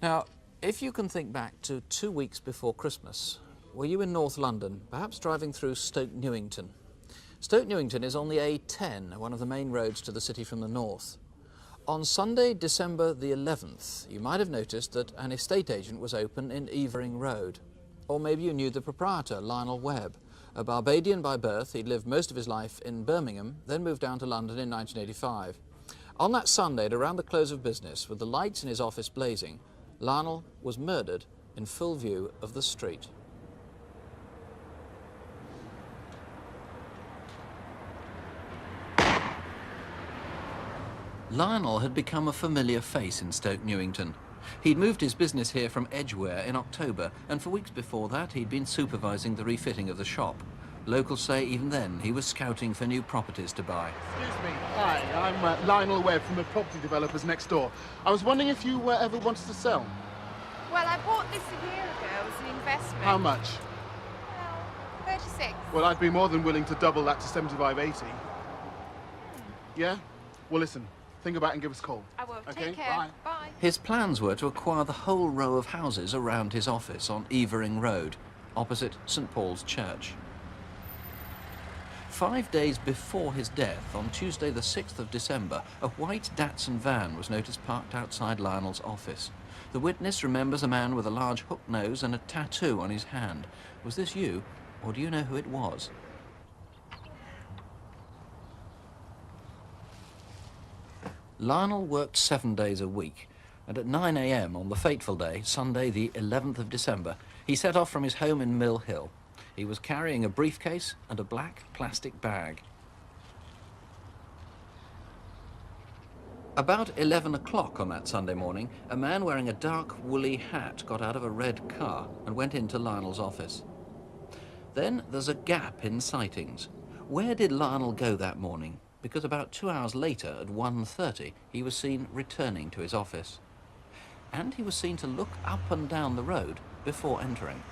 Now, if you can think back to 2 weeks before Christmas, were you in North London, perhaps driving through Stoke Newington? Stoke Newington is on the A10, one of the main roads to the city from the north. On Sunday, December the 11th, you might have noticed that an estate agent was open in Evering Road. Or maybe you knew the proprietor, Lionel Webb. A Barbadian by birth, he'd lived most of his life in Birmingham, then moved down to London in 1985. On that Sunday, at around the close of business, with the lights in his office blazing, Lionel was murdered in full view of the street. Lionel had become a familiar face in Stoke Newington. He'd moved his business here from Edgware in October, and for weeks before that he'd been supervising the refitting of the shop. Locals say even then he was scouting for new properties to buy. Excuse me. Hi, I'm Lionel Webb from the property developers next door. I was wondering if you ever wanted to sell. Well, I bought this a year ago as an investment. How much? Well, 36. Well, I'd be more than willing to double that to 75.80. Yeah? Well, listen. Think about it and give us a call. I will. Okay? Take care. Bye. Bye. His plans were to acquire the whole row of houses around his office on Evering Road, opposite St Paul's Church. 5 days before his death, on Tuesday the 6th of December, a white Datsun van was noticed parked outside Lionel's office. The witness remembers a man with a large hook nose and a tattoo on his hand. Was this you, or do you know who it was? Lionel worked 7 days a week, and at 9 a.m. on the fateful day, Sunday the 11th of December, he set off from his home in Mill Hill. He was carrying a briefcase and a black plastic bag. About 11 o'clock on that Sunday morning, a man wearing a dark woolly hat got out of a red car and went into Lionel's office. Then there's a gap in sightings. Where did Lionel go that morning? Because about 2 hours later, at 1:30, he was seen returning to his office. And he was seen to look up and down the road before entering.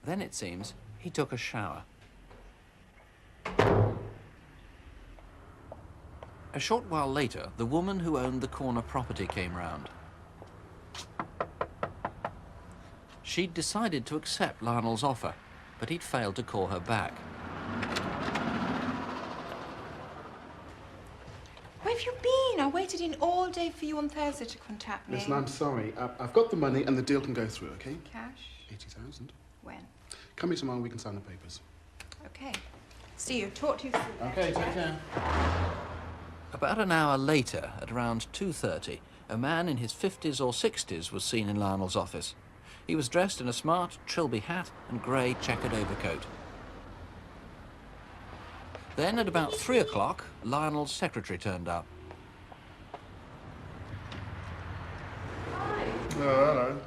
Then, it seems, he took a shower. A short while later, the woman who owned the corner property came round. She'd decided to accept Lionel's offer, but he'd failed to call her back. Where have you been? I waited in all day for you on Thursday to contact me. Listen, I'm sorry. I've got the money and the deal can go through, okay? Cash? 80,000. When? Come here tomorrow and we can sign the papers. Okay. See you. Talk to you soon. Okay, take care. About an hour later, at around 2:30, a man in his 50s or 60s was seen in Lionel's office. He was dressed in a smart Trilby hat and grey checkered overcoat. Then, at about 3 o'clock, Lionel's secretary turned up. Hi. Oh, hello.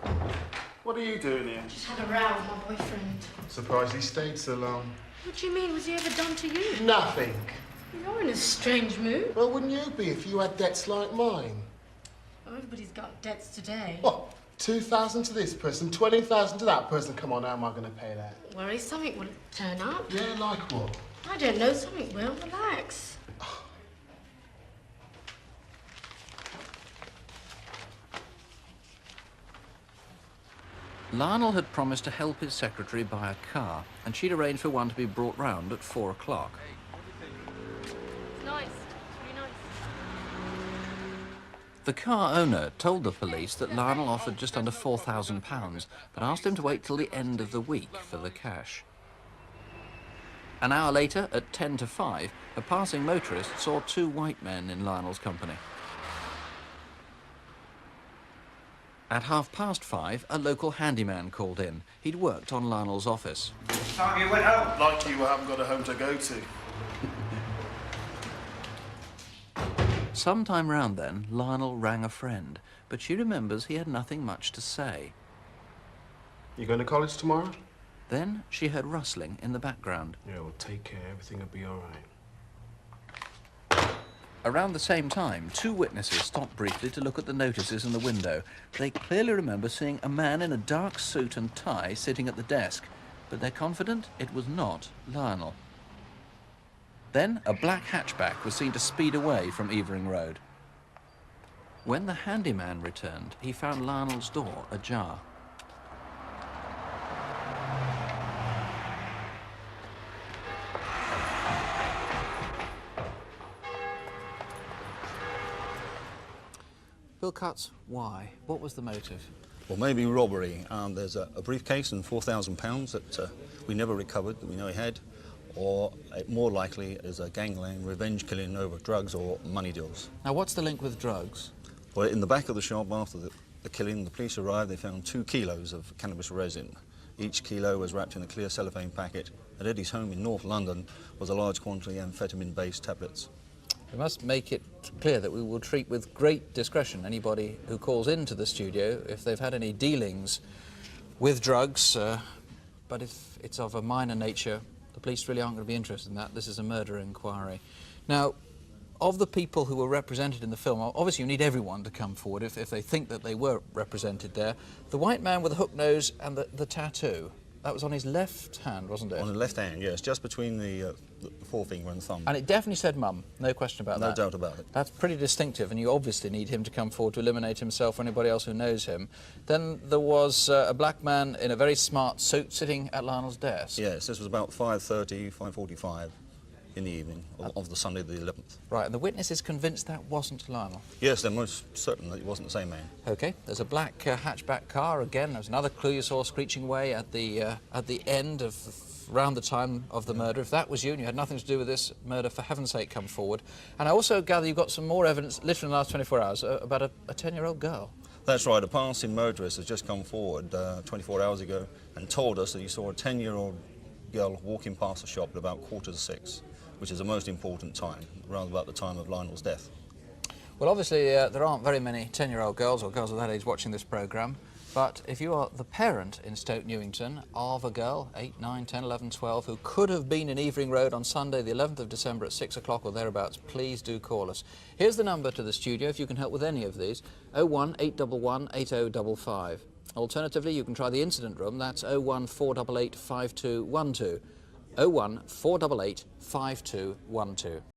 What are you doing here? Just had a row with my boyfriend. Surprised he stayed so long. What do you mean? Was he ever done to you? Nothing. You're in a strange mood. Well, wouldn't you be if you had debts like mine? Oh, everybody's got debts today. What? 2,000 to this person, 20,000 to that person. Come on, how am I going to pay that? Worry, something will turn up. Yeah, like what? I don't know, something will. Relax. Lionel had promised to help his secretary buy a car, and she'd arranged for one to be brought round at 4 o'clock. It's nice. It's really nice. The car owner told the police that Lionel offered just under £4,000, but asked him to wait till the end of the week for the cash. An hour later, at 10 to 5, a passing motorist saw two white men in Lionel's company. At 5:30, a local handyman called in. He'd worked on Lionel's office. Time you went home. Like you haven't got a home to go to. Sometime round then, Lionel rang a friend, but she remembers he had nothing much to say. You going to college tomorrow? Then she heard rustling in the background. Yeah, well, take care. Everything will be all right. Around the same time, two witnesses stopped briefly to look at the notices in the window. They clearly remember seeing a man in a dark suit and tie sitting at the desk, but they're confident it was not Lionel. Then a black hatchback was seen to speed away from Evering Road. When the handyman returned, he found Lionel's door ajar. Bill Cutts, why? What was the motive? Well, maybe robbery. There's a briefcase and £4,000 that we never recovered, that we know he had, or more likely is a gangland revenge killing over drugs or money deals. Now, what's the link with drugs? Well, in the back of the shop after the killing, the police arrived, they found 2 kilos of cannabis resin. Each kilo was wrapped in a clear cellophane packet. At Eddie's home in North London was a large quantity of amphetamine-based tablets. We must make it clear that we will treat with great discretion anybody who calls into the studio if they've had any dealings with drugs, but if it's of a minor nature, the police really aren't going to be interested in that. This is a murder inquiry. Now, of the people who were represented in the film, obviously you need everyone to come forward if they think that they were represented there. The white man with the hook nose and the tattoo, that was on his left hand, wasn't it? On the left hand, yes, just between the forefinger and thumb. And it definitely said mum, no question about that. No doubt about it. That's pretty distinctive, and you obviously need him to come forward to eliminate himself or anybody else who knows him. Then there was a black man in a very smart suit sitting at Lionel's desk. Yes, this was about 5:30, 5:45 in the evening of the Sunday the 11th. Right, and the witness is convinced that wasn't Lionel. Yes, they're most certain that it wasn't the same man. OK, there's a black hatchback car. Again, there's another clue you saw screeching away at the end of around the time of the murder. If that was you and you had nothing to do with this murder, for heaven's sake, come forward. And I also gather you've got some more evidence, literally in the last 24 hours, about a 10-year-old girl. That's right, a passing motorist has just come forward 24 hours ago and told us that he saw a 10-year-old girl walking past the shop at about 5:45, which is the most important time, around about the time of Lionel's death. Well, obviously, there aren't very many 10-year-old girls or girls of that age watching this programme, but if you are the parent in Stoke Newington of a girl, 8, 9, 10, 11, 12, who could have been in Evering Road on Sunday, the 11th of December at 6 o'clock or thereabouts, please do call us. Here's the number to the studio if you can help with any of these, 01 811 8055. Alternatively, you can try the incident room, that's 01 488 5212. 01 488 5212.